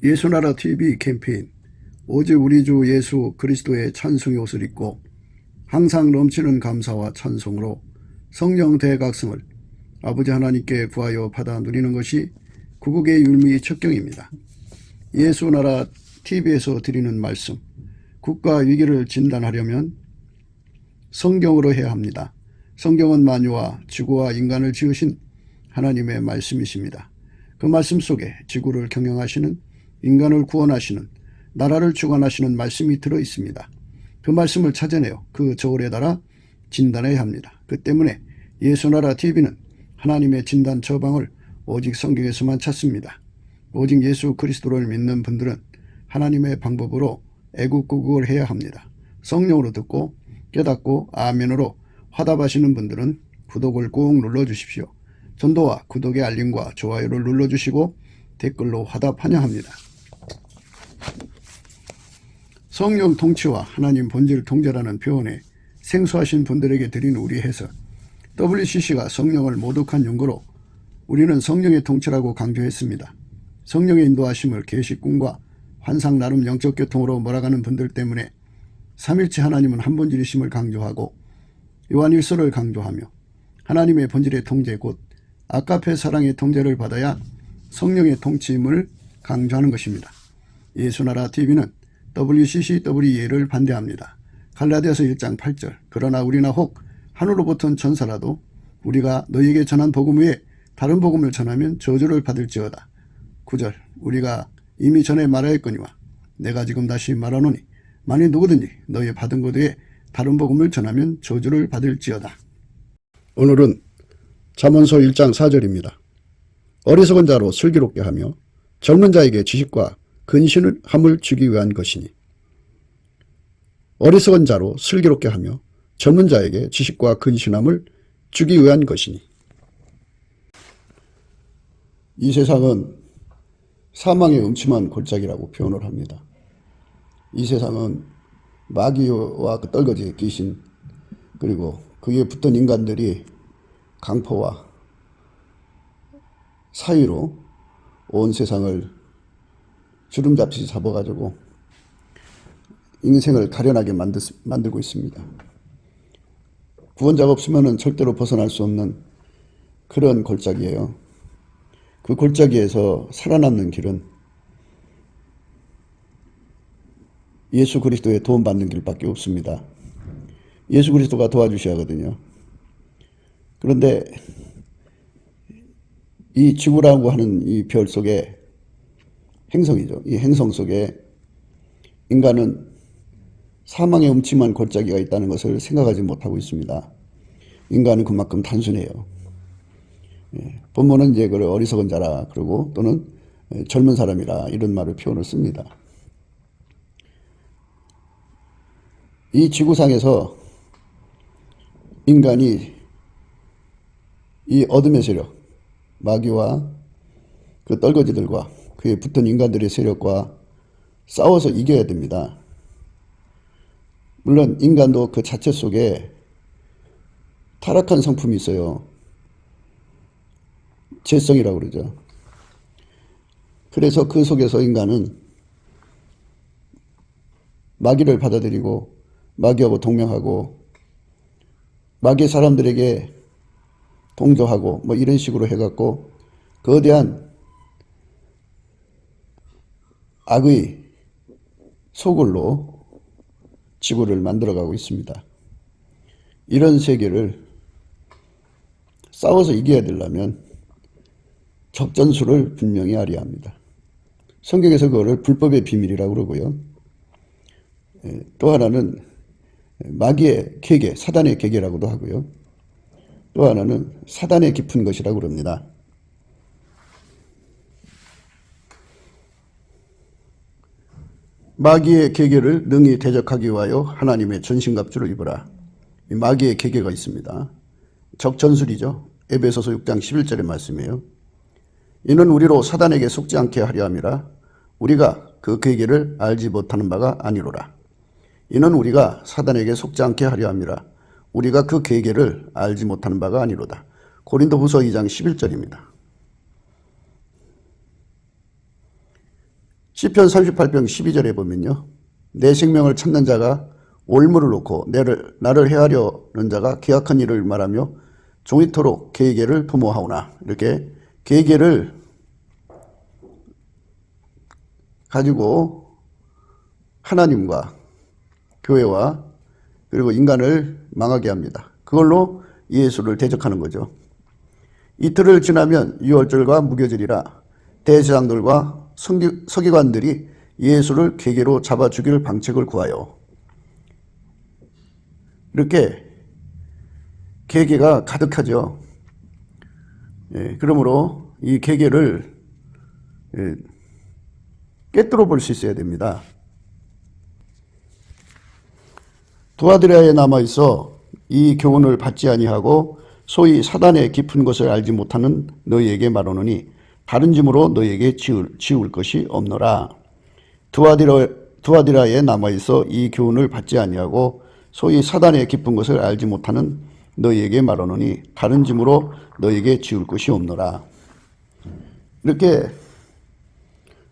예수나라 TV 캠페인 오직 우리 주 예수 그리스도의 찬송의 옷을 입고 항상 넘치는 감사와 찬송으로 성령 대각성을 아버지 하나님께 구하여 받아 누리는 것이 구국의 율무의 첩경입니다. 예수나라 TV에서 드리는 말씀, 국가 위기를 진단하려면 성경으로 해야 합니다. 성경은 만유와 지구와 인간을 지으신 하나님의 말씀이십니다. 그 말씀 속에 지구를 경영하시는, 인간을 구원하시는, 나라를 주관하시는 말씀이 들어 있습니다. 그 말씀을 찾아내어 그 저울에 달아 진단해야 합니다. 그 때문에 예수나라 TV는 하나님의 진단 처방을 오직 성경에서만 찾습니다. 오직 예수 그리스도를 믿는 분들은 하나님의 방법으로 애국구국을 해야 합니다. 성령으로 듣고 깨닫고 아멘으로 화답하시는 분들은 구독을 꾹 눌러주십시오. 전도와 구독의 알림과 좋아요를 눌러주시고 댓글로 화답 환영합니다. 성령 통치와 하나님 본질 통제라는 표현에 생소하신 분들에게 드린 우리 해석, WCC가 성령을 모독한 용어로 우리는 성령의 통치라고 강조했습니다. 성령의 인도하심을 계시 꿈과 환상 나름 영적 교통으로 몰아가는 분들 때문에 삼일체 하나님은 한 본질이심을 강조하고 요한일서를 강조하며 하나님의 본질의 통제 곧 아가페 사랑의 통제를 받아야 성령의 통치임을 강조하는 것입니다. 예수나라 TV는 WCCWE를 반대합니다. 갈라디아서 1장 8절 그러나 우리나 혹 하늘로부터 전사라도 우리가 너희에게 전한 복음 외에 다른 복음을 전하면 저주를 받을지어다. 9절 우리가 이미 전에 말하였거니와 내가 지금 다시 말하노니 만일 누구든지 너희 받은 것 외에 다른 복음을 전하면 저주를 받을지어다. 오늘은 잠언서 1장 4절입니다. 어리석은 자로 슬기롭게 하며 젊은 자에게 지식과 근신함을 주기 위한 것이니. 어리석은 자로 슬기롭게 하며 젊은 자에게 지식과 근신함을 주기 위한 것이니. 이 세상은 사망의 음침한 골짜기라고 표현을 합니다. 이 세상은 마귀와 그 떨거지 귀신 그리고 그에 붙던 인간들이 강포와 사위로 온 세상을 주름잡듯이 잡아가지고 인생을 가련하게 만들고 있습니다. 구원자가 없으면 절대로 벗어날 수 없는 그런 골짜기예요. 그 골짜기에서 살아남는 길은 예수 그리스도의 도움받는 길밖에 없습니다. 예수 그리스도가 도와주셔야 하거든요. 그런데 이 지구라고 하는 이 별 속에 행성이죠. 이 행성 속에 인간은 사망의 음침한 골짜기가 있다는 것을 생각하지 못하고 있습니다. 인간은 그만큼 단순해요. 본문은 이제 그걸 어리석은 자라 그러고 또는 젊은 사람이라 이런 말을 표현을 씁니다. 이 지구상에서 인간이 이 어둠의 세력, 마귀와 그 떨거지들과 그에 붙은 인간들의 세력과 싸워서 이겨야 됩니다. 물론 인간도 그 자체 속에 타락한 성품이 있어요. 죄성이라고 그러죠. 그래서 그 속에서 인간은 마귀를 받아들이고 마귀하고 동명하고 마귀 사람들에게 동조하고 뭐 이런 식으로 해갖고 거대한 악의 소굴로 지구를 만들어가고 있습니다. 이런 세계를 싸워서 이겨야 되려면 적전술을 분명히 알아야 합니다. 성경에서 그거를 불법의 비밀이라고 그러고요. 또 하나는 마귀의 계계, 사단의 계계라고도 하고요. 또 하나는 사단의 깊은 것이라고 그럽니다. 마귀의 계계를 능히 대적하기 위하여 하나님의 전신갑주를 입으라. 이 마귀의 계계가 있습니다. 적전술이죠. 에베소서 6장 11절의 말씀이에요. 이는 우리로 사단에게 속지 않게 하려 함이라. 우리가 그 계계를 알지 못하는 바가 아니로라. 이는 우리가 사단에게 속지 않게 하려 함이라. 우리가 그 계계를 알지 못하는 바가 아니로다. 고린도후서 2장 11절입니다. 시편 38편 12절에 보면요. 내 생명을 찾는 자가 올무를 놓고 나를 해하려는 자가 기악한 일을 말하며 종이토록 계계를 도모하오나, 이렇게 계계를 가지고 하나님과 교회와 그리고 인간을 망하게 합니다. 그걸로 예수를 대적하는 거죠. 이틀을 지나면 유월절과 무교절이라 대제사장들과 서기관들이 예수를 계계로 잡아 죽일 방책을 구하여, 이렇게 계계가 가득하죠. 그러므로 이 계계를 꿰뚫어 볼 수 있어야 됩니다. 두아디라에 남아있어 이 교훈을 받지 아니하고 소위 사단의 깊은 것을 알지 못하는 너희에게 말하노니 다른 짐으로 너희에게 지울 것이 없노라. 두아디라에 남아있어 이 교훈을 받지 아니하고 소위 사단의 깊은 것을 알지 못하는 너희에게 말하노니 다른 짐으로 너희에게 지울 것이 없노라. 이렇게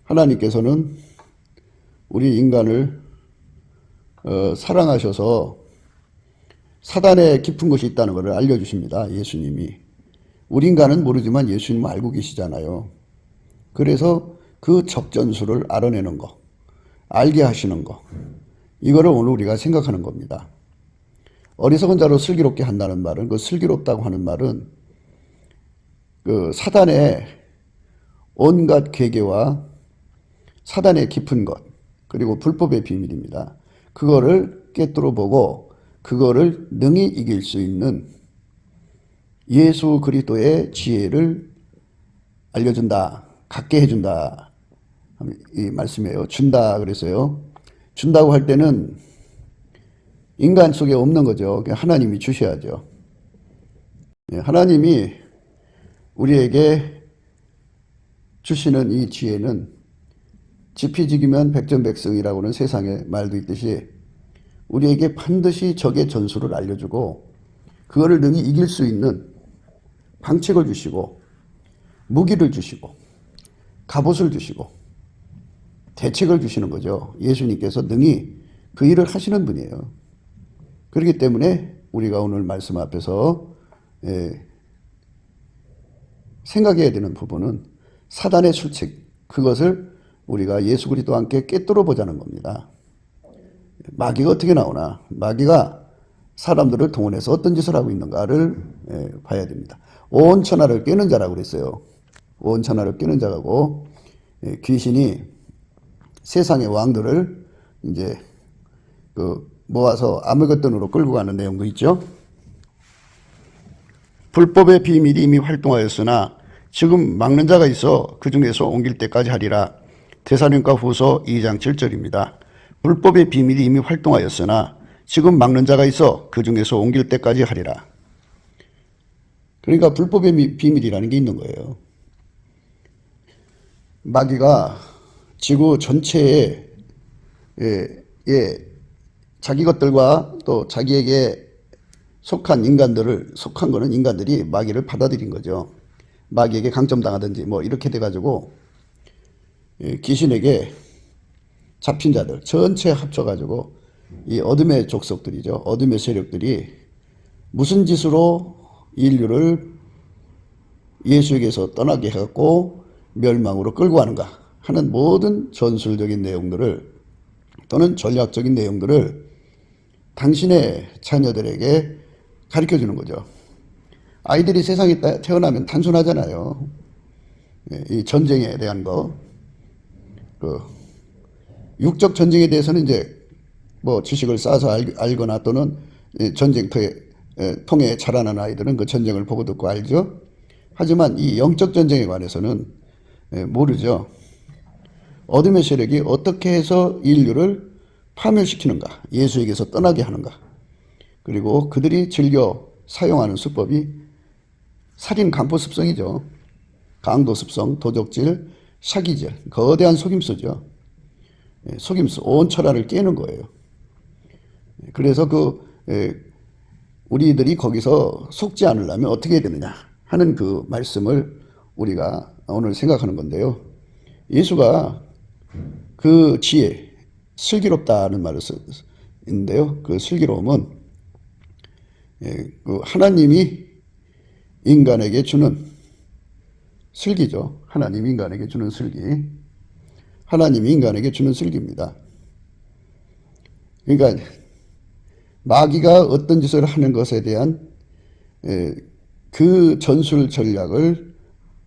하나님께서는 우리 인간을 사랑하셔서 사단의 깊은 것이 있다는 것을 알려주십니다. 예수님이. 우리 인간은 모르지만 예수님은 알고 계시잖아요. 그래서 그 적전수를 알아내는 거, 알게 하시는 거, 이거를 오늘 우리가 생각하는 겁니다. 어리석은 자로 슬기롭게 한다는 말은, 그 슬기롭다고 하는 말은 그 사단의 온갖 계계와 사단의 깊은 것, 그리고 불법의 비밀입니다. 그거를 꿰뚫어 보고 그거를 능히 이길 수 있는 예수 그리스도의 지혜를 알려준다, 갖게 해준다, 이 말씀이에요. 준다 그래서요. 준다고 할 때는 인간 속에 없는 거죠. 하나님이 주셔야죠. 하나님이 우리에게 주시는 이 지혜는 지피지기면 백전백승이라고는 세상에 말도 있듯이 우리에게 반드시 적의 전술을 알려주고 그거를 능히 이길 수 있는 방책을 주시고 무기를 주시고 갑옷을 주시고 대책을 주시는 거죠. 예수님께서 능히 그 일을 하시는 분이에요. 그렇기 때문에 우리가 오늘 말씀 앞에서 생각해야 되는 부분은 사단의 술책, 그것을 우리가 예수 그리스도와 함께 꿰뚫어 보자는 겁니다. 마귀가 어떻게 나오나, 마귀가 사람들을 동원해서 어떤 짓을 하고 있는가를 봐야 됩니다. 온 천하를 꿰는 자라고 그랬어요. 온 천하를 꿰는 자라고, 귀신이 세상의 왕들을 이제 모아서 아무것돈으로 끌고 가는 내용도 있죠. 불법의 비밀이 이미 활동하였으나 지금 막는 자가 있어 그 중에서 옮길 때까지 하리라. 데살로니가 후서 2장 7절입니다. 불법의 비밀이 이미 활동하였으나 지금 막는 자가 있어 그 중에서 옮길 때까지 하리라. 그러니까 불법의 비밀이라는 게 있는 거예요. 마귀가 지구 전체에 자기 것들과 또 자기에게 속한 거는 인간들이 마귀를 받아들인 거죠. 마귀에게 강점당하든지 뭐 이렇게 돼가지고 귀신에게 잡힌 자들 전체 합쳐가지고 이 어둠의 족속들이죠. 어둠의 세력들이 무슨 짓으로 인류를 예수에게서 떠나게 해갖고 멸망으로 끌고 가는가 하는 모든 전술적인 내용들을 또는 전략적인 내용들을 당신의 자녀들에게 가르쳐 주는 거죠. 아이들이 세상에 태어나면 단순하잖아요. 이 전쟁에 대한 거. 육적 전쟁에 대해서는 이제 뭐 지식을 쌓아서 알거나 또는 전쟁터에 통해 자라는 아이들은 그 전쟁을 보고 듣고 알죠. 하지만 이 영적 전쟁에 관해서는 모르죠. 어둠의 세력이 어떻게 해서 인류를 파멸시키는가, 예수에게서 떠나게 하는가, 그리고 그들이 즐겨 사용하는 수법이 살인 강포 습성이죠. 강도 습성, 도적질, 사기질, 거대한 속임수죠. 속임수, 온 천하를 깨는 거예요. 그래서 우리들이 거기서 속지 않으려면 어떻게 해야 되느냐 하는 그 말씀을 우리가 오늘 생각하는 건데요. 예수가 그 지혜, 슬기롭다는 말을 쓰는데요. 그 슬기로움은 그 하나님이 인간에게 주는 슬기죠. 하나님이 인간에게 주는 슬기. 하나님이 인간에게 주는 슬기입니다. 그러니까 마귀가 어떤 짓을 하는 것에 대한 그 전술 전략을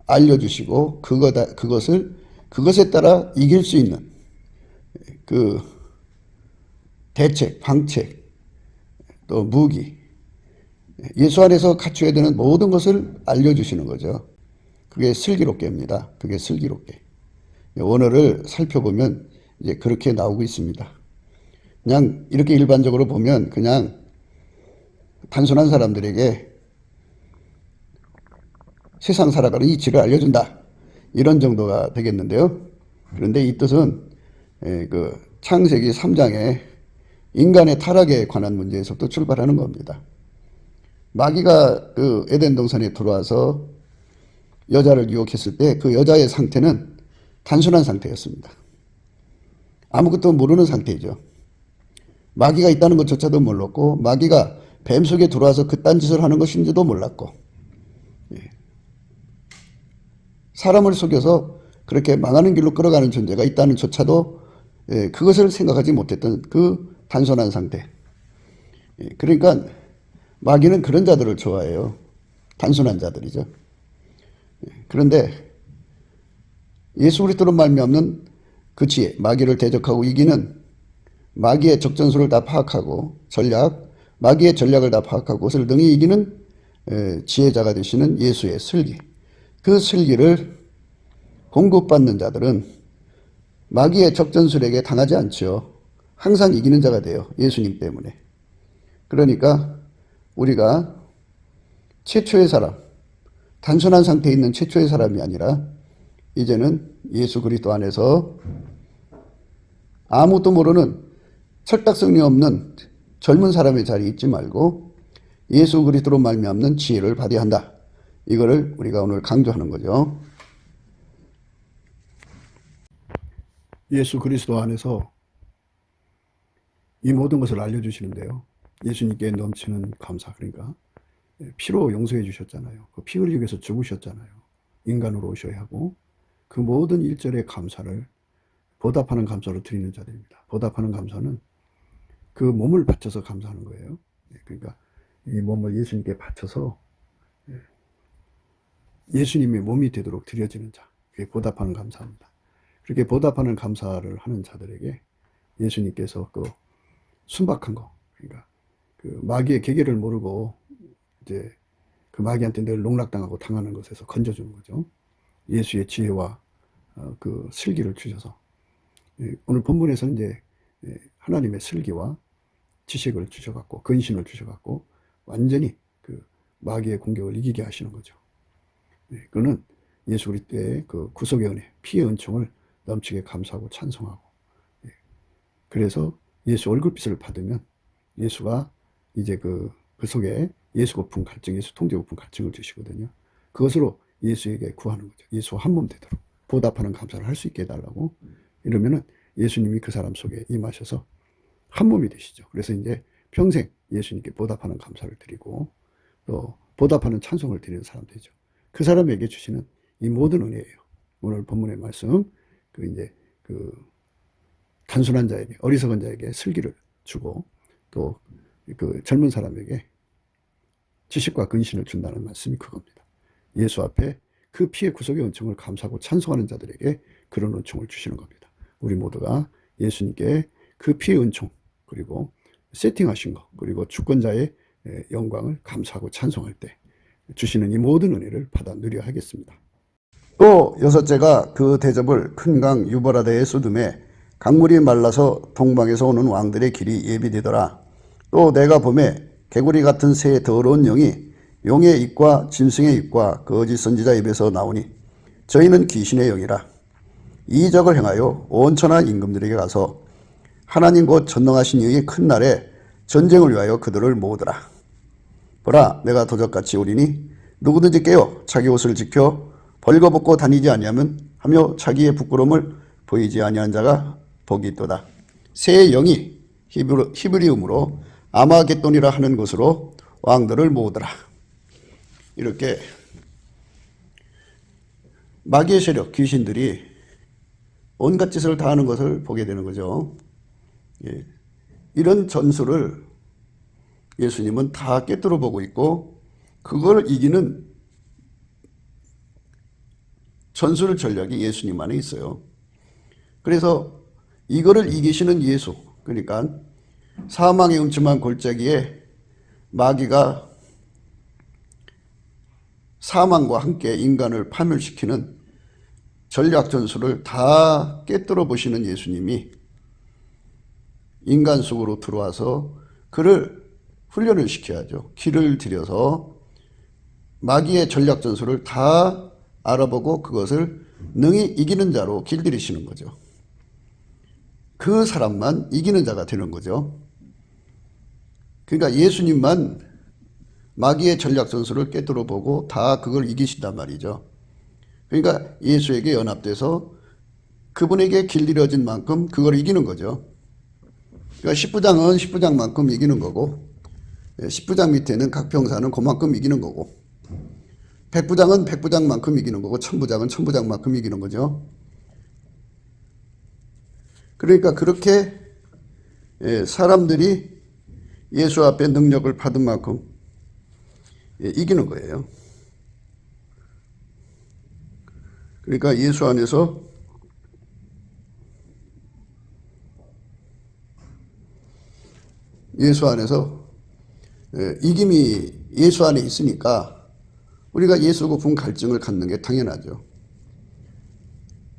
알려주시고 그것에 따라 이길 수 있는 그 대책, 방책, 또 무기, 예수 안에서 갖춰야 되는 모든 것을 알려주시는 거죠. 그게 슬기롭게입니다. 그게 슬기롭게. 원어를 살펴보면 이제 그렇게 나오고 있습니다. 그냥 이렇게 일반적으로 보면 그냥 단순한 사람들에게 세상 살아가는 이치를 알려준다. 이런 정도가 되겠는데요. 그런데 이 뜻은 그 창세기 3장에 인간의 타락에 관한 문제에서부터 출발하는 겁니다. 마귀가 그 에덴 동산에 들어와서 여자를 유혹했을 때 그 여자의 상태는 단순한 상태였습니다. 아무것도 모르는 상태이죠. 마귀가 있다는 것조차도 몰랐고 마귀가 뱀 속에 들어와서 그딴 짓을 하는 것인지도 몰랐고 사람을 속여서 그렇게 망하는 길로 끌어가는 존재가 있다는 조차도 그것을 생각하지 못했던 그 단순한 상태. 그러니까 마귀는 그런 자들을 좋아해요. 단순한 자들이죠. 그런데 예수 그리스도로 말미암는 그 지혜, 마귀를 대적하고 이기는 마귀의 적전술을 다 파악하고 마귀의 전략을 다 파악하고 그것을 능히 이기는 지혜자가 되시는 예수의 슬기. 그 슬기를 공급받는 자들은 마귀의 적전술에게 당하지 않죠. 항상 이기는 자가 돼요. 예수님 때문에. 그러니까 우리가 최초의 사람, 단순한 상태에 있는 최초의 사람이 아니라 이제는 예수 그리스도 안에서 아무것도 모르는 철딱서니 없는 젊은 사람의 자리에 있지 말고 예수 그리스도로 말미암는 지혜를 받아야 한다. 이거를 우리가 오늘 강조하는 거죠. 예수 그리스도 안에서 이 모든 것을 알려주시는데요. 예수님께 넘치는 감사, 그러니까 피로 용서해 주셨잖아요. 그 피 흘리기 위해서 죽으셨잖아요. 인간으로 오셔야 하고 그 모든 일절의 감사를 보답하는 감사로 드리는 자들입니다. 보답하는 감사는 그 몸을 바쳐서 감사하는 거예요. 그러니까 이 몸을 예수님께 바쳐서 예수님의 몸이 되도록 드려지는 자, 그게 보답하는 감사입니다. 그렇게 보답하는 감사를 하는 자들에게 예수님께서 그 순박한 거, 그러니까 그 마귀의 계계를 모르고 이제 그 마귀한테 늘 농락당하고 당하는 것에서 건져주는 거죠. 예수의 지혜와 그 슬기를 주셔서 오늘 본문에서는 이제 하나님의 슬기와 지식을 주셔갖고 근신을 주셔갖고 완전히 그 마귀의 공격을 이기게 하시는 거죠. 그는 예수 그리스도의 그 구속의 은혜, 피의 은총을 넘치게 감사하고 찬송하고 그래서 예수 얼굴빛을 받으면 예수가 이제 그 속에 예수 고품 갈증, 예수 통제 고품 갈증을 주시거든요. 그것으로 예수에게 구하는 거죠. 예수와 한 몸 되도록 보답하는 감사를 할 수 있게 해달라고. 이러면은 예수님이 그 사람 속에 임하셔서 한 몸이 되시죠. 그래서 이제 평생 예수님께 보답하는 감사를 드리고 또 보답하는 찬송을 드리는 사람 되죠. 그 사람에게 주시는 이 모든 은혜예요. 오늘 본문의 말씀, 그 이제 그 단순한 자에게, 어리석은 자에게 슬기를 주고 또 그 젊은 사람에게 지식과 근신을 준다는 말씀이 그겁니다. 예수 앞에 그 피의 구속의 은총을 감사하고 찬송하는 자들에게 그런 은총을 주시는 겁니다. 우리 모두가 예수님께 그 피의 은총, 그리고 세팅하신 것, 그리고 주권자의 영광을 감사하고 찬송할 때 주시는 이 모든 은혜를 받아 누려 하겠습니다. 또 여섯째가 그 대접을 큰 강 유버라데에 쏟음에 강물이 말라서 동방에서 오는 왕들의 길이 예비되더라. 또 내가 봄에 개구리 같은 새 더러운 영이 용의 입과 짐승의 입과 거짓 선지자 입에서 나오니 저희는 귀신의 영이라. 이적을 행하여 온 천하 임금들에게 가서 하나님 곧 전능하신 이의 큰 날에 전쟁을 위하여 그들을 모으더라. 보라, 내가 도적같이 오리니 누구든지 깨어 자기 옷을 지켜 벌거벗고 다니지 아니하면 하며 자기의 부끄러움을 보이지 아니한 자가 복이 있도다. 새 영이 히브리음으로 아마겟돈이라 하는 것으로 왕들을 모으더라. 이렇게 마귀의 세력, 귀신들이 온갖 짓을 다 하는 것을 보게 되는 거죠. 예. 이런 전술을 예수님은 다 꿰뚫어 보고 있고 그걸 이기는 전술 전략이 예수님 안에 있어요. 그래서 이거를 이기시는 예수, 그러니까 사망의 음침한 골짜기에 마귀가 사망과 함께 인간을 파멸시키는 전략 전술을 다 꿰뚫어 보시는 예수님이 인간 속으로 들어와서 그를 훈련을 시켜야죠. 길을 들여서 마귀의 전략 전술을 다 알아보고 그것을 능히 이기는 자로 길들이시는 거죠. 그 사람만 이기는 자가 되는 거죠. 그러니까 예수님만 마귀의 전략 전술을 꿰뚫어 보고 다 그걸 이기신단 말이죠. 그러니까 예수에게 연합돼서 그분에게 길들여진 만큼 그걸 이기는 거죠. 그러니까 10부장은 10부장만큼 이기는 거고 10부장 밑에는 각 병사는 그만큼 이기는 거고 100부장은 100부장만큼 이기는 거고 1000부장은 1000부장만큼 이기는 거죠. 그러니까 그렇게 사람들이 예수 앞에 능력을 받은 만큼 이기는 거예요. 그러니까 예수 안에서 이김이 예수 안에 있으니까 우리가 예수고 분 갈증을 갖는 게 당연하죠.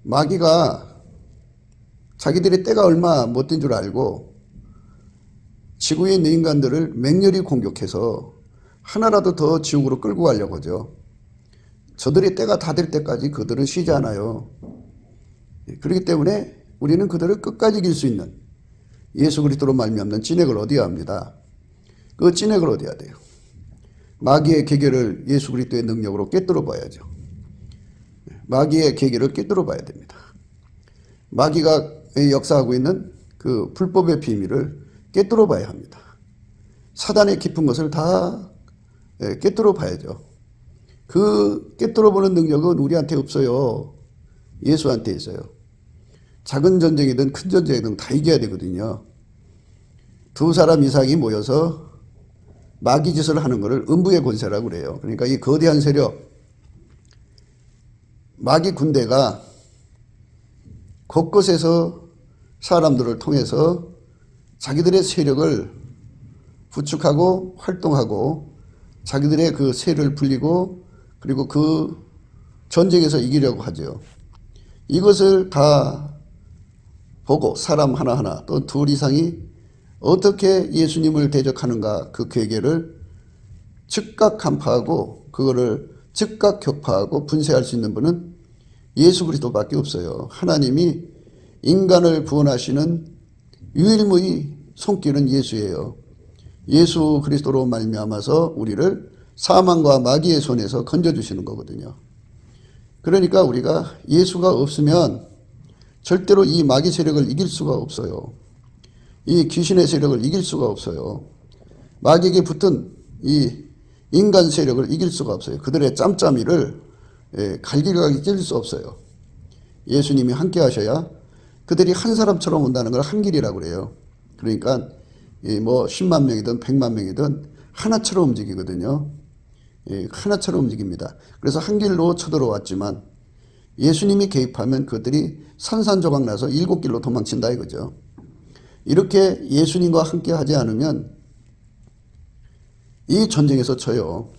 마귀가 자기들의 때가 얼마 못 된 줄 알고 지구에 있는 인간들을 맹렬히 공격해서 하나라도 더 지옥으로 끌고 가려고 하죠. 저들의 때가 다 될 때까지 그들은 쉬지 않아요. 그렇기 때문에 우리는 그들을 끝까지 이길 수 있는 예수 그리스도로 말미암는 진액을 얻어야 합니다. 그 진액을 얻어야 돼요. 마귀의 계계를 예수 그리스도의 능력으로 꿰뚫어 봐야죠. 마귀의 계계를 꿰뚫어 봐야 됩니다. 마귀가 역사하고 있는 그 불법의 비밀을 꿰뚫어 봐야 합니다. 사단의 깊은 것을 다 꿰뚫어 봐야죠. 그 꿰뚫어 보는 능력은 우리한테 없어요. 예수한테 있어요. 작은 전쟁이든 큰 전쟁이든 다 이겨야 되거든요. 두 사람 이상이 모여서 마귀 짓을 하는 것을 음부의 권세라고 그래요. 그러니까 이 거대한 세력, 마귀 군대가 곳곳에서 사람들을 통해서 자기들의 세력을 구축하고 활동하고 자기들의 그 세를 불리고 그리고 그 전쟁에서 이기려고 하죠. 이것을 다 보고 사람 하나하나 또 둘 이상이 어떻게 예수님을 대적하는가 그 계계를 즉각 간파하고 그거를 즉각 격파하고 분쇄할 수 있는 분은 예수 그리스도밖에 없어요. 하나님이 인간을 구원하시는 유일무이 손길은 예수예요. 예수 그리스도로 말미암아서 우리를 사망과 마귀의 손에서 건져주시는 거거든요. 그러니까 우리가 예수가 없으면 절대로 이 마귀 세력을 이길 수가 없어요. 이 귀신의 세력을 이길 수가 없어요. 마귀에게 붙은 이 인간 세력을 이길 수가 없어요. 그들의 짬짬이를 갈기갈기 찔 수 없어요. 예수님이 함께 하셔야 그들이 한 사람처럼 온다는 걸 한 길이라고 그래요. 그러니까 뭐 10만 명이든 100만 명이든 하나처럼 움직이거든요. 하나처럼 움직입니다. 그래서 한 길로 쳐들어왔지만 예수님이 개입하면 그들이 산산조각 나서 7길로 도망친다 이거죠. 이렇게 예수님과 함께 하지 않으면 이 전쟁에서 져요.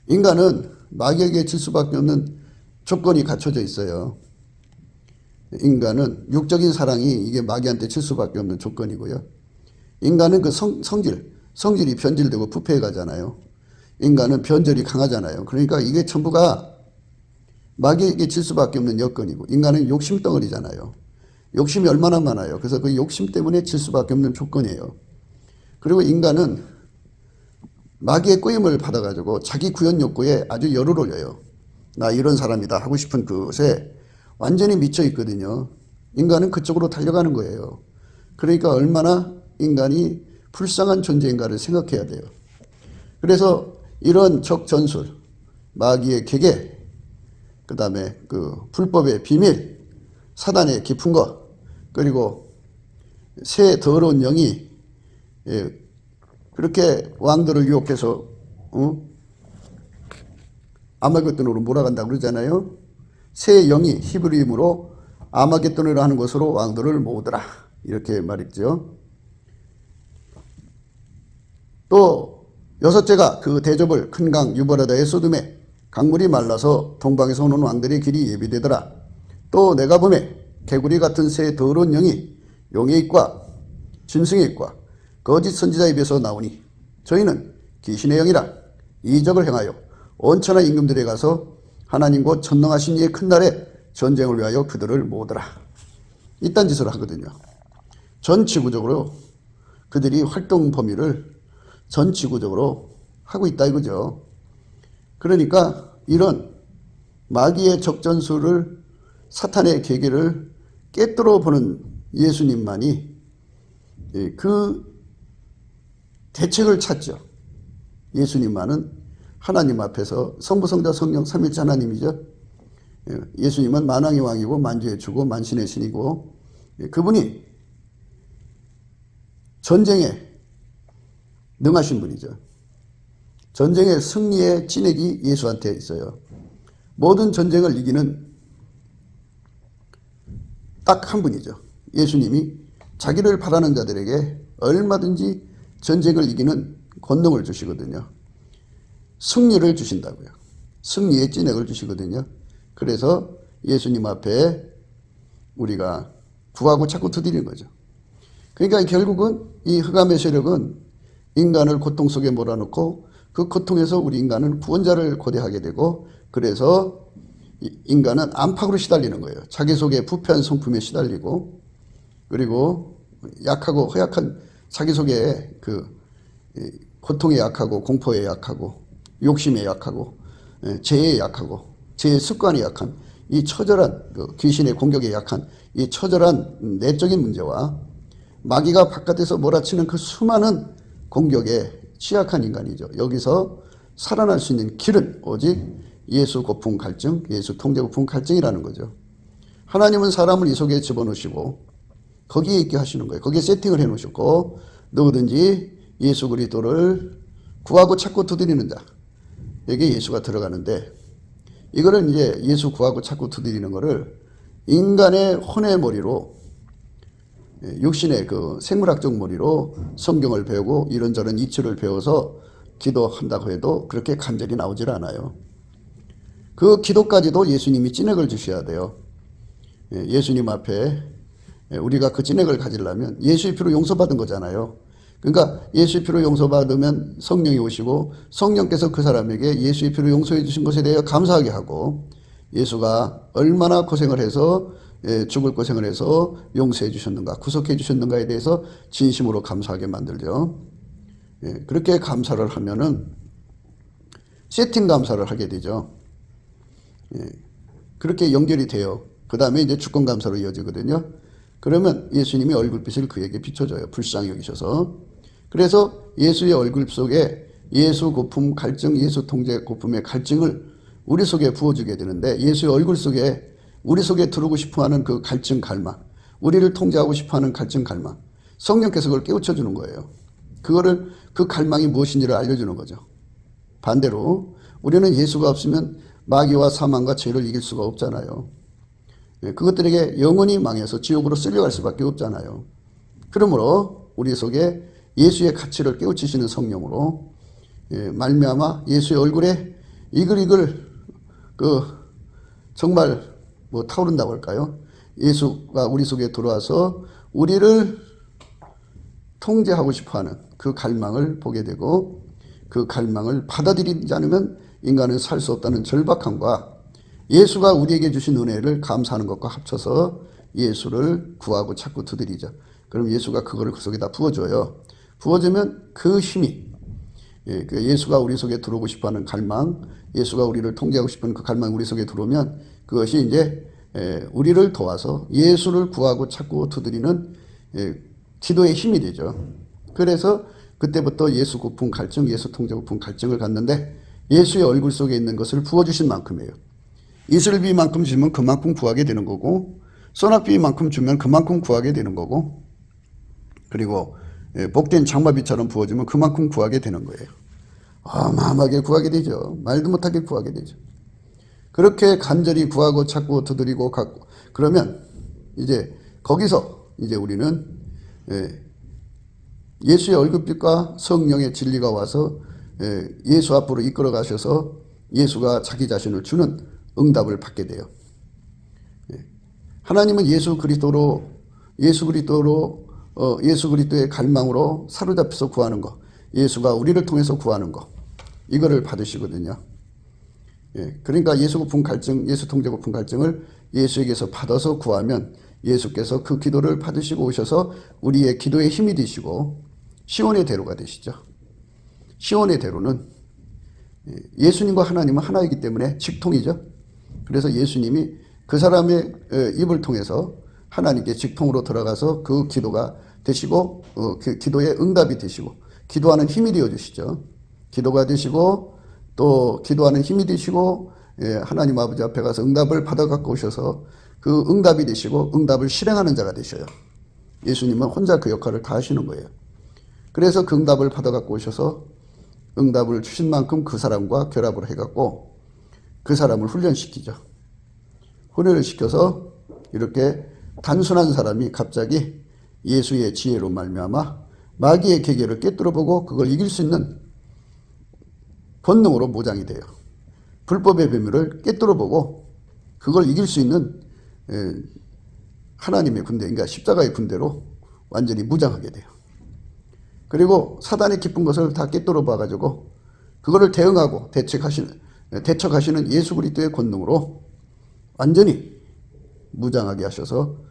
인간은 마귀에게 질 수밖에 없는 조건이 갖춰져 있어요. 인간은 육적인 사랑이 이게 마귀한테 질 수밖에 없는 조건이고요. 인간은 그 성질이 변질되고 부패해 가잖아요. 인간은 변절이 강하잖아요. 그러니까 이게 전부가 마귀에게 질 수밖에 없는 여건이고 인간은 욕심덩어리잖아요. 욕심이 얼마나 많아요. 그래서 그 욕심 때문에 질 수밖에 없는 조건이에요. 그리고 인간은 마귀의 꼬임을 받아가지고 자기 구현 욕구에 아주 열을 올려요. 나 이런 사람이다 하고 싶은 그것에 완전히 미쳐 있거든요. 인간은 그쪽으로 달려가는 거예요. 그러니까 얼마나 인간이 불쌍한 존재인가를 생각해야 돼요. 그래서 이런 적전술, 마귀의 계계, 그 다음에 그 불법의 비밀, 사단의 깊은 것, 그리고 새 더러운 영이 그렇게 왕들을 유혹해서 아마겟돈으로 몰아간다고 그러잖아요. 새 영이 히브리임으로 아마겟돈이라 하는 것으로 왕들을 모으더라, 이렇게 말했죠. 또 여섯째가 그 대접을 큰 강 유브라다의 소돔에 강물이 말라서 동방에서 오는 왕들의 길이 예비되더라. 또 내가 보매 개구리 같은 새 더러운 영이 용의 입과 짐승의 입과 거짓 선지자 입에서 나오니 저희는 귀신의 영이라 이적을 행하여 온천하 임금들에 가서 하나님 곧 전능하신 이의 큰 날에 전쟁을 위하여 그들을 모으더라. 이딴 짓을 하거든요. 전 지구적으로 그들이 활동 범위를 전 지구적으로 하고 있다 이거죠. 그러니까 이런 마귀의 적전술을, 사탄의 계계를 깨뜨려 보는 예수님만이 그 대책을 찾죠. 예수님만은 하나님 앞에서 성부, 성자, 성령 삼일체 하나님이죠. 예수님은 만왕의 왕이고 만주의 주고 만신의 신이고, 그분이 전쟁에 능하신 분이죠. 전쟁의 승리의 진액이 예수한테 있어요. 모든 전쟁을 이기는 딱 한 분이죠. 예수님이 자기를 바라는 자들에게 얼마든지 전쟁을 이기는 권능을 주시거든요. 승리를 주신다고요. 승리의 진액을 주시거든요. 그래서 예수님 앞에 우리가 구하고 자꾸 두드리는 거죠. 그러니까 결국은 이 흑암의 세력은 인간을 고통 속에 몰아넣고 그 고통에서 우리 인간은 구원자를 고대하게 되고, 그래서 인간은 안팎으로 시달리는 거예요. 자기 속에 부패한 성품에 시달리고, 그리고 약하고 허약한 자기 속에 그 고통에 약하고 공포에 약하고 욕심에 약하고 죄에 약하고 죄의 습관에 약한 이 처절한 그 귀신의 공격에 약한 이 처절한 내적인 문제와 마귀가 바깥에서 몰아치는 그 수많은 공격에 취약한 인간이죠. 여기서 살아날 수 있는 길은 오직 예수 고품 갈증, 예수 통제 고품 갈증이라는 거죠. 하나님은 사람을 이 속에 집어넣으시고 거기에 있게 하시는 거예요. 거기에 세팅을 해놓으셨고, 누구든지 예수 그리스도를 구하고 찾고 두드리는 자, 여기에 예수가 들어가는데, 이거는 이제 예수 구하고 찾고 두드리는 거를 인간의 혼의 머리로, 육신의 그 생물학적 머리로 성경을 배우고 이런저런 이치를 배워서 기도한다고 해도 그렇게 간절히 나오질 않아요. 그 기도까지도 예수님이 진액을 주셔야 돼요. 예수님 앞에 우리가 그 진액을 가지려면 예수의 피로 용서받은 거잖아요. 그러니까 예수의 피로 용서받으면 성령이 오시고 성령께서 그 사람에게 예수의 피로 용서해 주신 것에 대해 감사하게 하고, 예수가 얼마나 고생을 해서 죽을 고생을 해서 용서해 주셨는가, 구속해 주셨는가에 대해서 진심으로 감사하게 만들죠. 그렇게 감사를 하면은 세팅 감사를 하게 되죠. 그렇게 연결이 돼요. 그 다음에 이제 주권 감사로 이어지거든요. 그러면 예수님이 얼굴빛을 그에게 비춰줘요. 불쌍히 여기셔서. 그래서 예수의 얼굴 속에 예수 고품 갈증, 예수 통제 고품의 갈증을 우리 속에 부어주게 되는데, 예수의 얼굴 속에 우리 속에 들어오고 싶어하는 그 갈증 갈망, 우리를 통제하고 싶어하는 갈증 갈망, 성령께서 그걸 깨우쳐주는 거예요. 그거를, 그 갈망이 무엇인지를 알려주는 거죠. 반대로 우리는 예수가 없으면 마귀와 사망과 죄를 이길 수가 없잖아요. 그것들에게 영원히 망해서 지옥으로 쓸려갈 수밖에 없잖아요. 그러므로 우리 속에 예수의 가치를 깨우치시는 성령으로 말미암아 예수의 얼굴에 이글이글 정말 타오른다고 할까요? 예수가 우리 속에 들어와서 우리를 통제하고 싶어하는 그 갈망을 보게 되고, 그 갈망을 받아들이지 않으면 인간은 살 수 없다는 절박함과 예수가 우리에게 주신 은혜를 감사하는 것과 합쳐서 예수를 구하고 찾고 두드리죠. 그럼 예수가 그거를 그 속에다 부어줘요. 부어주면 그 힘이, 예수가 우리 속에 들어오고 싶어하는 갈망, 예수가 우리를 통제하고 싶은 그 갈망이 우리 속에 들어오면 그것이 이제 우리를 도와서 예수를 구하고 찾고 두드리는 기도의 힘이 되죠. 그래서 그때부터 예수 고품 갈증, 예수 통제 고품 갈증을 갖는데 예수의 얼굴 속에 있는 것을 부어주신 만큼이에요. 이슬비만큼 주면 그만큼 구하게 되는 거고, 소낙비만큼 주면 그만큼 구하게 되는 거고, 그리고 복된 장마비처럼 부어주면 그만큼 구하게 되는 거예요. 어마어마하게 구하게 되죠. 말도 못하게 구하게 되죠. 그렇게 간절히 구하고 찾고 두드리고 갖고 그러면 이제 거기서 이제 우리는 예수의 얼굴빛과 성령의 진리가 와서 예수 앞으로 이끌어 가셔서 예수가 자기 자신을 주는 응답을 받게 돼요. 하나님은 예수 그리스도의 갈망으로 사로잡혀서 구하는 거, 예수가 우리를 통해서 구하는 거, 이거를 받으시거든요. 그러니까 예수 고품 갈증, 예수 통제 고품 갈증을 예수에게서 받아서 구하면 예수께서 그 기도를 받으시고 오셔서 우리의 기도의 힘이 되시고 시온의 대로가 되시죠. 시온의 대로는 예수님과 하나님은 하나이기 때문에 직통이죠. 그래서 예수님이 그 사람의 입을 통해서 하나님께 직통으로 들어가서 그 기도가 되시고 그 기도의 응답이 되시고 기도하는 힘이 되어주시죠. 기도가 되시고 또 기도하는 힘이 되시고 하나님 아버지 앞에 가서 응답을 받아 갖고 오셔서 그 응답이 되시고 응답을 실행하는 자가 되셔요. 예수님은 혼자 그 역할을 다 하시는 거예요. 그래서 그 응답을 받아 갖고 오셔서 응답을 주신 만큼 그 사람과 결합을 해갖고 그 사람을 훈련시키죠. 훈련을 시켜서 이렇게 단순한 사람이 갑자기 예수의 지혜로 말미암아 마귀의 계계를 꿰뚫어보고 그걸 이길 수 있는 본능으로 모장이 돼요. 불법의 비밀을 꿰뚫어보고 그걸 이길 수 있는 하나님의 군대, 그러니까 십자가의 군대로 완전히 무장하게 돼요. 그리고 사단의 깊은 것을 다 꿰뚫어 봐가지고 그거를 대응하고 대척하시는 예수 그리스도의 권능으로 완전히 무장하게 하셔서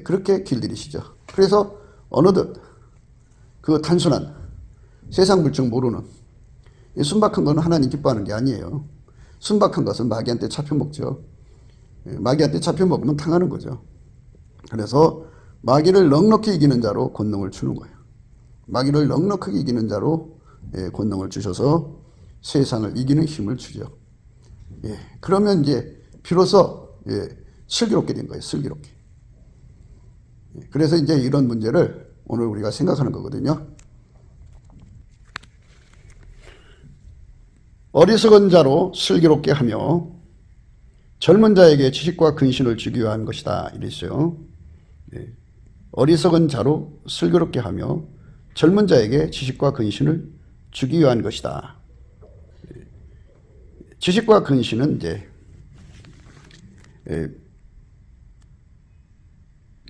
그렇게 길들이시죠. 그래서 어느덧 그 단순한 세상 물정 모르는 순박한 건 하나님 기뻐하는 게 아니에요. 순박한 것은 마귀한테 잡혀먹죠. 마귀한테 잡혀먹으면 당하는 거죠. 그래서 마귀를 넉넉히 이기는 자로 권능을 주는 거예요. 마귀를 넉넉하게 이기는 자로 권능을 주셔서 세상을 이기는 힘을 주죠. 그러면 이제 비로소 슬기롭게 된 거예요. 슬기롭게. 그래서 이제 이런 문제를 오늘 우리가 생각하는 거거든요. 어리석은 자로 슬기롭게 하며 젊은 자에게 지식과 근신을 주기 위한 것이다. 이랬어요. 어리석은 자로 슬기롭게 하며 젊은 자에게 지식과 근신을 주기 위한 것이다. 지식과 근신은 이제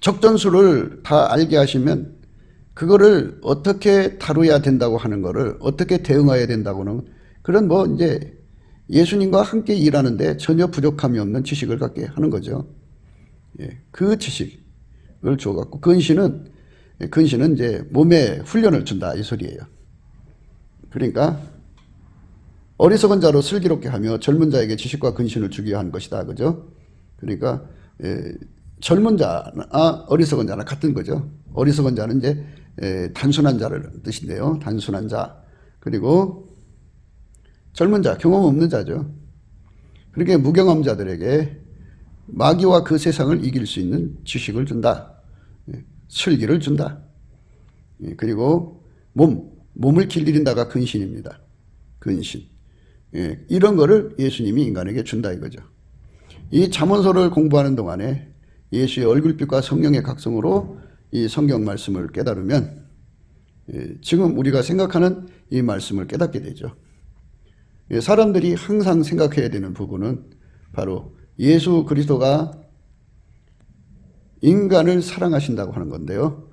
적전수를 다 알게 하시면 그거를 어떻게 다루어야 된다고 하는 거를 어떻게 대응해야 된다고는 그런 이제 예수님과 함께 일하는데 전혀 부족함이 없는 지식을 갖게 하는 거죠. 그 지식을 줘갖고 근신은 이제 몸에 훈련을 준다 이 소리예요. 그러니까 어리석은 자로 슬기롭게 하며 젊은 자에게 지식과 근신을 주기 위한 것이다. 그죠? 그러니까 젊은 자나 어리석은 자나 같은 거죠. 어리석은 자는 이제 단순한 자를 뜻인데요. 단순한 자. 그리고 젊은 자, 경험 없는 자죠. 그러니까 무경험 자들에게 마귀와 그 세상을 이길 수 있는 지식을 준다. 슬기를 준다. 그리고 몸을 길들인다가 근신입니다. 근신. 이런 거를 예수님이 인간에게 준다 이거죠. 이 잠언서를 공부하는 동안에 예수의 얼굴빛과 성령의 각성으로 이 성경 말씀을 깨달으면 지금 우리가 생각하는 이 말씀을 깨닫게 되죠. 사람들이 항상 생각해야 되는 부분은 바로 예수 그리스도가 인간을 사랑하신다고 하는 건데요.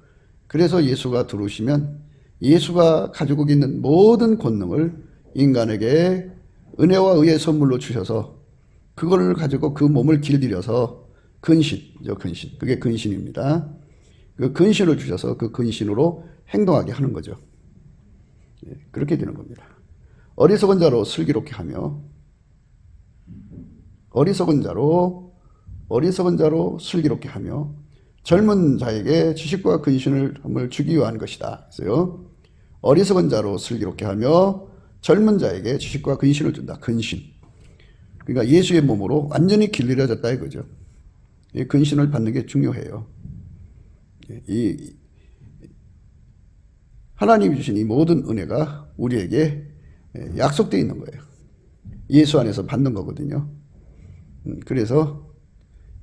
그래서 예수가 들어오시면 예수가 가지고 있는 모든 권능을 인간에게 은혜와 의의 선물로 주셔서 그걸 가지고 그 몸을 길들여서 근신이죠. 근신. 그게 근신입니다. 그 근신을 주셔서 그 근신으로 행동하게 하는 거죠. 그렇게 되는 겁니다. 어리석은 자로 슬기롭게 하며 어리석은 자로 어리석은 자로 슬기롭게 하며 젊은 자에게 지식과 근신을 주기 위한 것이다. 그래서요, 어리석은 자로 슬기롭게 하며 젊은 자에게 지식과 근신을 준다. 근신. 그러니까 예수의 몸으로 완전히 길들여졌다 이거죠. 이 근신을 받는 게 중요해요. 이 하나님이 주신 이 모든 은혜가 우리에게 약속되어 있는 거예요. 예수 안에서 받는 거거든요. 그래서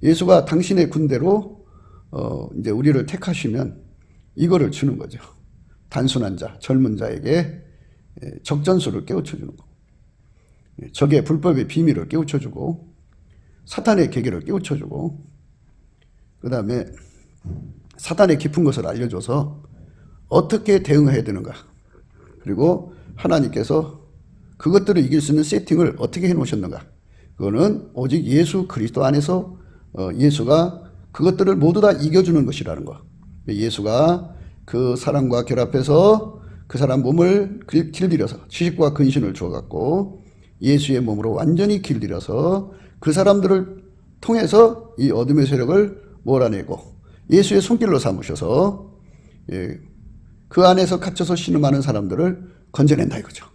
예수가 당신의 군대로 이제 우리를 택하시면 이거를 주는 거죠. 단순한 자, 젊은 자에게 적전수를 깨우쳐 주는 거. 적의 불법의 비밀을 깨우쳐 주고 사탄의 계계를 깨우쳐 주고 그다음에 사탄의 깊은 것을 알려줘서 어떻게 대응해야 되는가. 그리고 하나님께서 그것들을 이길 수 있는 세팅을 어떻게 해 놓으셨는가. 그거는 오직 예수 그리스도 안에서 예수가 그것들을 모두 다 이겨주는 것이라는 거. 예수가 그 사람과 결합해서 그 사람 몸을 길들여서 지식과 근신을 주어갖고 예수의 몸으로 완전히 길들여서 그 사람들을 통해서 이 어둠의 세력을 몰아내고 예수의 손길로 삼으셔서 그 안에서 갇혀서 신음하는 사람들을 건져낸다 이거죠.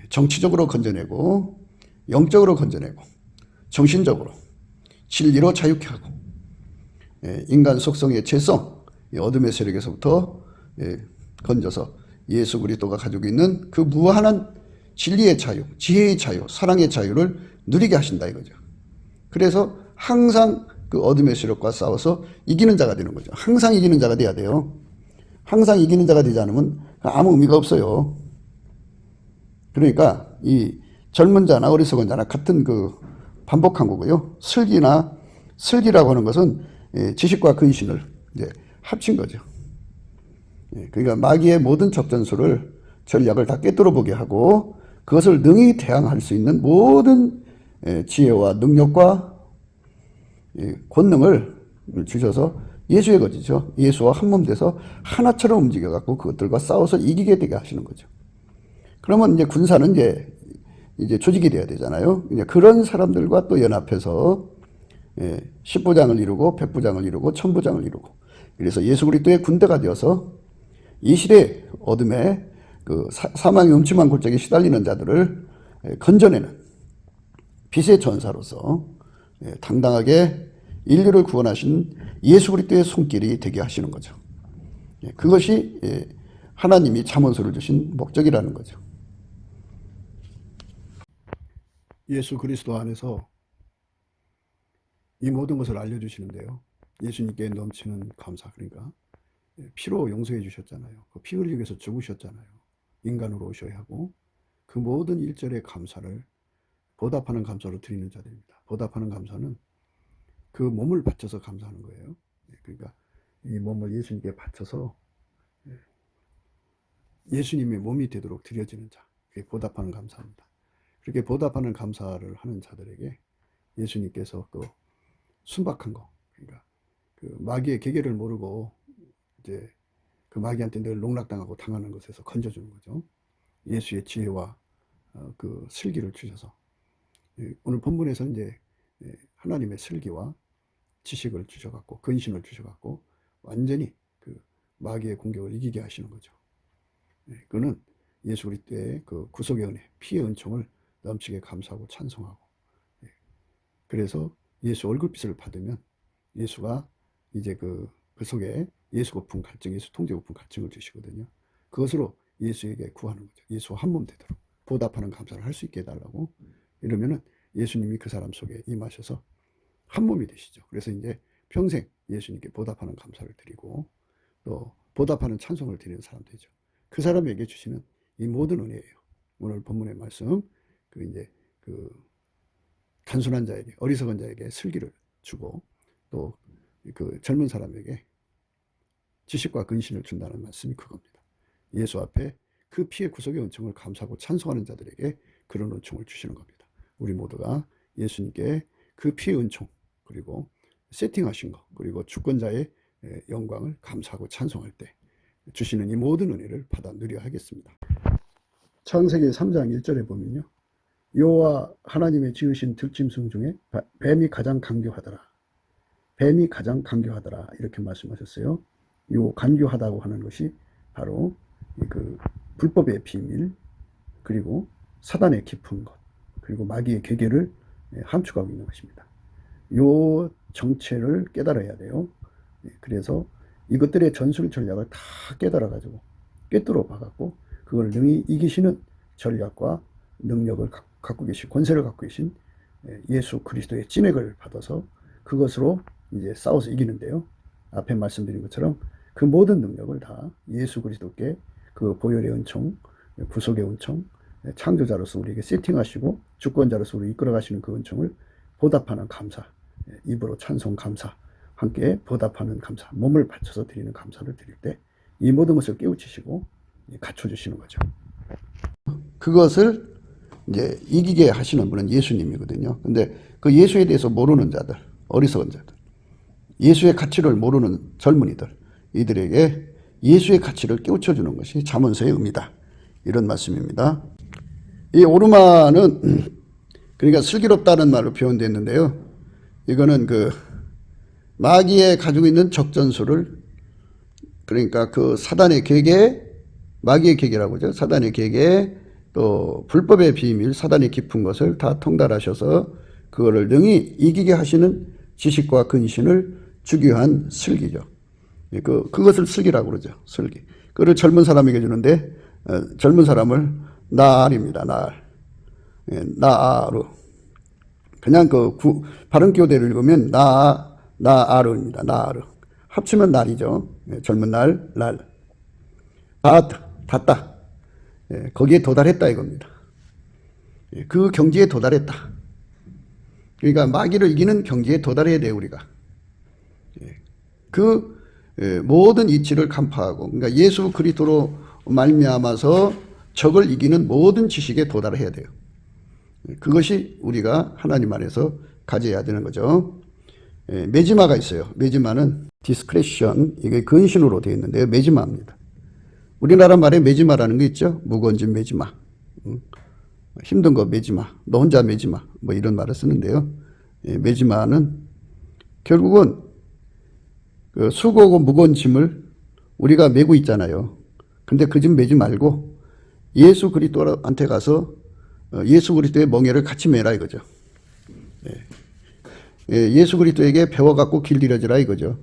정치적으로 건져내고 영적으로 건져내고 정신적으로 진리로 자유케 하고 인간 속성의 죄성 어둠의 세력에서부터 건져서 예수 그리스도가 가지고 있는 그 무한한 진리의 자유, 지혜의 자유, 사랑의 자유를 누리게 하신다 이거죠. 그래서 항상 그 어둠의 세력과 싸워서 이기는 자가 되는 거죠. 항상 이기는 자가 돼야 돼요. 항상 이기는 자가 되지 않으면 아무 의미가 없어요. 그러니까 이 젊은 자나 어리석은 자나 같은 그 반복한 거고요. 슬기라고 하는 것은 지식과 근신을 이제 합친 거죠. 그러니까 마귀의 모든 적전술을 전략을 다 꿰뚫어 보게 하고 그것을 능히 대항할 수 있는 모든 지혜와 능력과 권능을 주셔서 예수의 것이죠. 예수와 한 몸 돼서 하나처럼 움직여 갖고 그것들과 싸워서 이기게 되게 하시는 거죠. 그러면 이제 군사는 이제 조직이 돼야 되잖아요. 이제 그런 사람들과 또 연합해서 10부장을 이루고 100부장을 이루고 1000부장을 이루고 그래서 예수 그리스도의 군대가 되어서 이 시대 어둠에 그 사망의 음침한 골짜기에 시달리는 자들을 건져내는 빛의 전사로서 당당하게 인류를 구원하신 예수 그리스도의 손길이 되게 하시는 거죠. 그것이 하나님이 잠언서를 주신 목적이라는 거죠. 예수 그리스도 안에서 이 모든 것을 알려주시는데요. 예수님께 넘치는 감사, 그러니까 피로 용서해 주셨잖아요. 그 피 흘리기 위해서 죽으셨잖아요. 인간으로 오셔야 하고 그 모든 일절의 감사를 보답하는 감사로 드리는 자들입니다. 보답하는 감사는 그 몸을 바쳐서 감사하는 거예요. 그러니까 이 몸을 예수님께 바쳐서 예수님의 몸이 되도록 드려지는 자, 그게 보답하는 감사입니다. 그렇게 보답하는 감사를 하는 자들에게 예수님께서 그 순박한 거, 그러니까 그 마귀의 계계를 모르고 이제 그 마귀한테 늘 농락당하고 당하는 것에서 건져주는 거죠. 예수의 지혜와 그 슬기를 주셔서 오늘 본문에서는 이제 하나님의 슬기와 지식을 주셔갖고 근신을 주셔갖고 완전히 그 마귀의 공격을 이기게 하시는 거죠. 그는 예수 그리스도의 그 구속의 은혜, 피의 은총을 넘치게 감사하고 찬송하고 그래서 예수 얼굴빛을 받으면 예수가 이제 그 속에 예수 고품 갈증, 예수 통제 고품 갈증을 주시거든요. 그것으로 예수에게 구하는 거죠. 예수와 한 몸 되도록 보답하는 감사를 할 수 있게 해달라고 이러면은 예수님이 그 사람 속에 임하셔서 한 몸이 되시죠. 그래서 이제 평생 예수님께 보답하는 감사를 드리고 또 보답하는 찬송을 드리는 사람 되죠. 그 사람에게 주시는 이 모든 은혜예요. 오늘 본문의 말씀, 그 이제 그 단순한 자에게, 어리석은 자에게 슬기를 주고 또 그 젊은 사람에게 지식과 근신을 준다는 말씀이 그겁니다. 예수 앞에 그 피의 구속의 은총을 감사하고 찬송하는 자들에게 그런 은총을 주시는 겁니다. 우리 모두가 예수님께 그 피의 은총 그리고 세팅하신 것 그리고 주권자의 영광을 감사하고 찬송할 때 주시는 이 모든 은혜를 받아 누려야 하겠습니다. 창세기 3장 1절에 보면요. 여호와 하나님의 지으신 들짐승 중에 뱀이 가장 간교하더라. 뱀이 가장 간교하더라. 이렇게 말씀하셨어요. 요 간교하다고 하는 것이 바로 그 불법의 비밀, 그리고 사단의 깊은 것, 그리고 마귀의 계계를 함축하고 있는 것입니다. 요 정체를 깨달아야 돼요. 그래서 이것들의 전술 전략을 다 깨달아가지고 꿰뚫어 봐갖고 그걸 능히 이기시는 전략과 능력을 갖고 계신, 권세를 갖고 계신 예수 그리스도의 찐액을 받아서 그것으로 이제 싸워서 이기는데요. 앞에 말씀드린 것처럼 그 모든 능력을 다 예수 그리스도께 그 보혈의 은총, 구속의 은총, 창조자로서 우리에게 세팅하시고 주권자로서 우리 이끌어 가시는 그 은총을 보답하는 감사, 입으로 찬송 감사, 함께 보답하는 감사, 몸을 바쳐서 드리는 감사를 드릴 때 이 모든 것을 깨우치시고 갖춰주시는 거죠. 그것을 이제 이기게 하시는 분은 예수님이거든요. 근데 그 예수에 대해서 모르는 자들, 어리석은 자들, 예수의 가치를 모르는 젊은이들, 이들에게 예수의 가치를 깨우쳐주는 것이 잠언서의 의미다. 이런 말씀입니다. 이 오르마는 그러니까 슬기롭다는 말로 표현됐는데요. 이거는 그 마귀에 가지고 있는 적전술을, 그러니까 그 사단의 계계, 마귀의 계계라고 하죠. 사단의 계계, 또 불법의 비밀, 사단의 깊은 것을 다 통달하셔서 그거를 능히 이기게 하시는 지식과 근신을 주기 위한 슬기죠. 그것을 슬기라고 그러죠. 슬기. 그걸 젊은 사람에게 주는데 젊은 사람을 나알입니다. 나알. 나아르. 그냥 발음 교대를 읽으면 나아르입니다. 나아르. 합치면 날이죠. 젊은 날. 닿다. 거기에 도달했다 이겁니다. 그 경지에 도달했다. 그러니까 마귀를 이기는 경지에 도달해야 돼요, 우리가. 그 모든 이치를 간파하고, 그러니까 예수 그리스도로 말미암아서 적을 이기는 모든 지식에 도달해야 돼요. 그것이 우리가 하나님 안에서 가져야 되는 거죠. 메지마가 있어요. 메지마는 디스크레션, 이게 근신으로 되어 있는데요. 메지마입니다. 우리나라 말에 메지마라는 게 있죠. 무거운 짐 메지마, 힘든 거 메지마, 너 혼자 메지마, 뭐 이런 말을 쓰는데요. 메지마는 결국은 그 수고하고 무거운 짐을 우리가 메고 있잖아요. 근데 그 짐 메지 말고 예수 그리스도한테 가서 예수 그리스도의 멍에를 같이 메라 이거죠. 예수 그리스도에게 배워갖고 길들여지라 이거죠.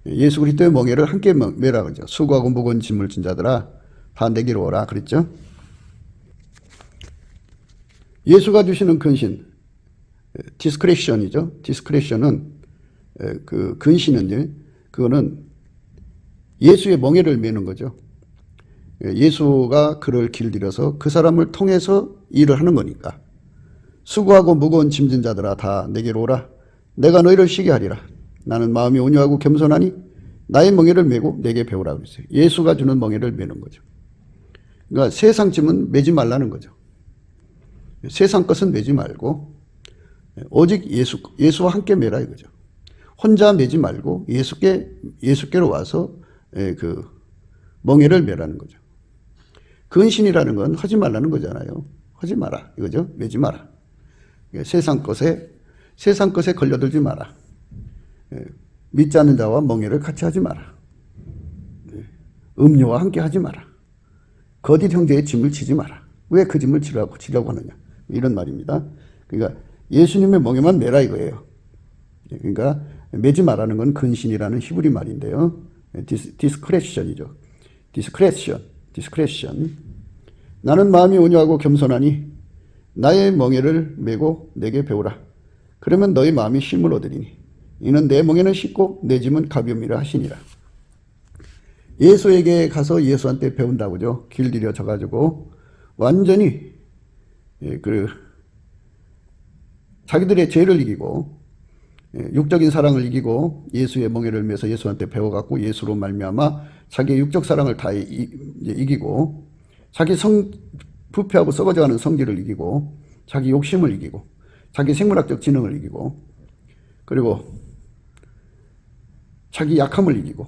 예수 그리스도의 멍에를 함께 메라 그러죠. 수고하고 무거운 짐을 진 자들아 다 내게로 오라 그랬죠. 예수가 주시는 근신, 디스크레션이죠. 디스크레션은 그 근신은 그거는 예수의 멍에를 메는 거죠. 예수가 그를 길들여서 그 사람을 통해서 일을 하는 거니까. 수고하고 무거운 짐진 자들아 다 내게로 오라. 내가 너희를 쉬게 하리라. 나는 마음이 온유하고 겸손하니 나의 멍에를 메고 내게 배우라 그랬어요. 예수가 주는 멍에를 메는 거죠. 그러니까 세상 짐은 메지 말라는 거죠. 세상 것은 메지 말고 오직 예수와 함께 메라 이거죠. 혼자 메지 말고 예수께로 와서 그 멍에를 메라는 거죠. 근신이라는 건 하지 말라는 거잖아요. 하지 마라 이거죠. 메지 마라. 세상 것에 걸려들지 마라. 믿지 않는 자와 멍에를 같이 하지 마라. 음료와 함께 하지 마라. 거짓 형제의 짐을 지지 마라. 왜 그 짐을 지려고 하느냐. 이런 말입니다. 그러니까 예수님의 멍에만 메라 이거예요. 그러니까 메지 마라는 건 근신이라는 히브리 말인데요. 디스크레션이죠. 디스크레션. 나는 마음이 온유하고 겸손하니 나의 멍에를 메고 내게 배우라. 그러면 너희 마음이 쉼을 얻으리니 이는 내 멍에는 쉽고 내 짐은 가벼움이라 하시니라. 예수에게 가서 예수한테 배운다고죠. 길들여져 가지고 완전히 자기들의 죄를 이기고 육적인 사랑을 이기고 예수의 멍에를 메서 예수한테 배워갖고 예수로 말미암아 자기의 육적 사랑을 다 이기고 자기 부패하고 썩어져가는 성질을 이기고 자기 욕심을 이기고 자기 생물학적 지능을 이기고 그리고 자기 약함을 이기고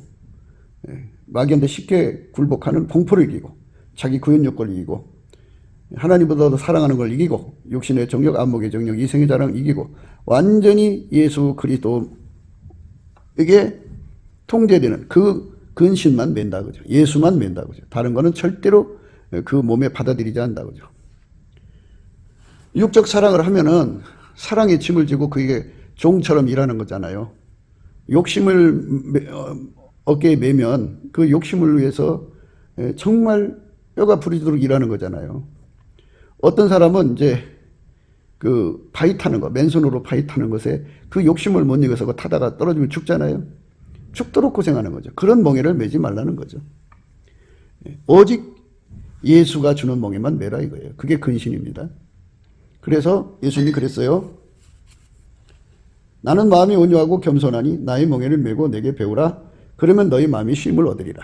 마귀한테 쉽게 굴복하는 공포를 이기고 자기 구현 욕구를 이기고 하나님보다도 사랑하는 걸 이기고 육신의 정욕, 안목의 정욕, 이생의 자랑 이기고 완전히 예수 그리스도에게 통제되는 그 근심만 맨다 그죠. 예수만 맨다 그죠. 다른 거는 절대로 그 몸에 받아들이지 않는다 그죠. 육적 사랑을 하면은 사랑의 짐을 지고 그게 종처럼 일하는 거잖아요. 욕심을 어깨에 매면 그 욕심을 위해서 정말 뼈가 부러지도록 일하는 거잖아요. 어떤 사람은 이제 그 바위 타는 거, 맨손으로 바위 타는 것에 그 욕심을 못 이겨서 그 타다가 떨어지면 죽잖아요. 죽도록 고생하는 거죠. 그런 멍에를 매지 말라는 거죠. 오직 예수가 주는 멍에만 매라 이거예요. 그게 근신입니다. 그래서 예수님이 그랬어요. 나는 마음이 온유하고 겸손하니 나의 멍에를 메고 내게 배우라. 그러면 너희 마음이 쉼을 얻으리라.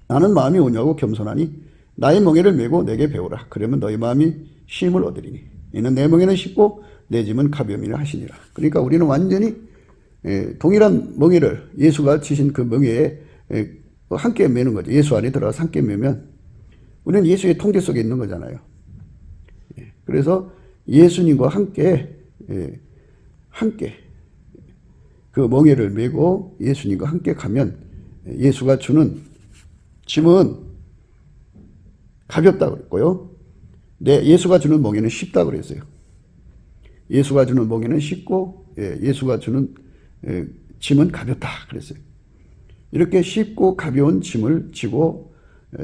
나는 마음이 온유하고 겸손하니 나의 멍에를 메고 내게 배우라. 그러면 너희 마음이 쉼을 얻으리니 이는 내 멍에는 쉽고 내 짐은 가벼움이라 하시니라. 그러니까 우리는 완전히 동일한 멍에를 예수가 지신 그 멍에에 함께 매는 거죠. 예수 안에 들어가서 함께 매면 우리는 예수의 통제 속에 있는 거잖아요. 그래서 예수님과 함께 그 멍에를 메고 예수님과 함께 가면 예수가 주는 짐은 가볍다 그랬고요. 예수가 주는 멍에는 쉽다 그랬어요. 예수가 주는 멍에는 쉽고 예수가 주는 짐은 가볍다 그랬어요. 이렇게 쉽고 가벼운 짐을 지고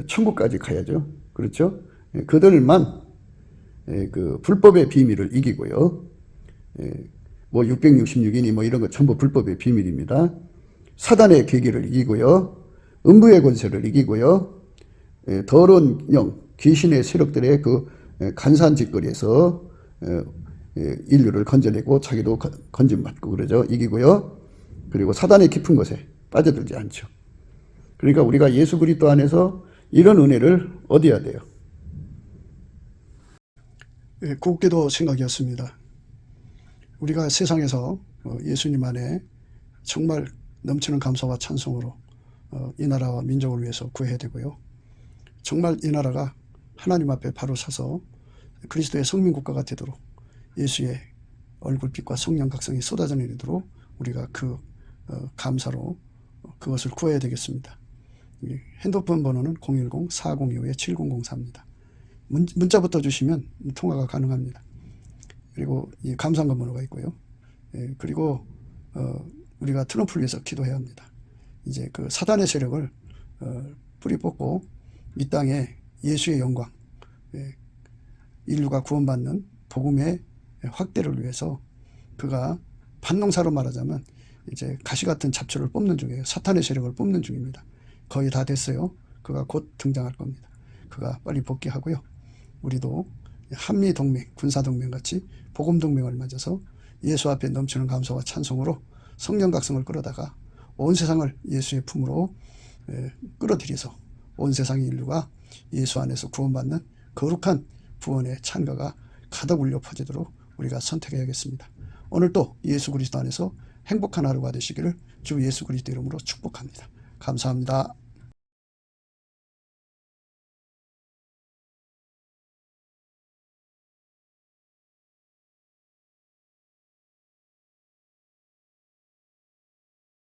천국까지 가야죠. 그렇죠? 그들만 그 불법의 비밀을 이기고요. 뭐 666이니 뭐 이런 거 전부 불법의 비밀입니다. 사단의 계기를 이기고요. 음부의 권세를 이기고요. 더러운 영, 귀신의 세력들의 그 간사한 짓거리에서 인류를 건져내고 자기도 건짐받고 그러죠. 이기고요. 그리고 사단의 깊은 것에 빠져들지 않죠. 그러니까 우리가 예수 그리스도 안에서 이런 은혜를 얻어야 돼요. 곱게도 생각이었습니다. 우리가 세상에서 예수님 안에 정말 넘치는 감사와 찬송으로 이 나라와 민족을 위해서 구해야 되고요. 정말 이 나라가 하나님 앞에 바로 서서 그리스도의 성민국가가 되도록 예수의 얼굴빛과 성령 각성이 쏟아져 내리도록 우리가 그 감사로 그것을 구해야 되겠습니다. 핸드폰 번호는 010-4025-7004입니다. 문자부터 주시면 통화가 가능합니다. 그리고 이 감사한금 번호가 있고요. 그리고 우리가 트럼프를 위해서 기도해야 합니다. 이제 그 사단의 세력을 뿌리 뽑고 이 땅에 예수의 영광, 인류가 구원받는 복음의 확대를 위해서 그가 반농사로 말하자면 이제 가시 같은 잡초를 뽑는 중이에요. 사탄의 세력을 뽑는 중입니다. 거의 다 됐어요. 그가 곧 등장할 겁니다. 그가 빨리 복귀하고요. 우리도 한미동맹, 군사동맹 같이 복음동맹을 맺어서 예수 앞에 넘치는 감사와 찬송으로 성령 각성을 끌어다가 온 세상을 예수의 품으로 끌어들여서 온 세상의 인류가 예수 안에서 구원받는 거룩한 구원의 찬가가 가득 울려 퍼지도록 우리가 선택해야겠습니다. 오늘도 예수 그리스도 안에서 행복한 하루가 되시기를 주 예수 그리스도 이름으로 축복합니다. 감사합니다.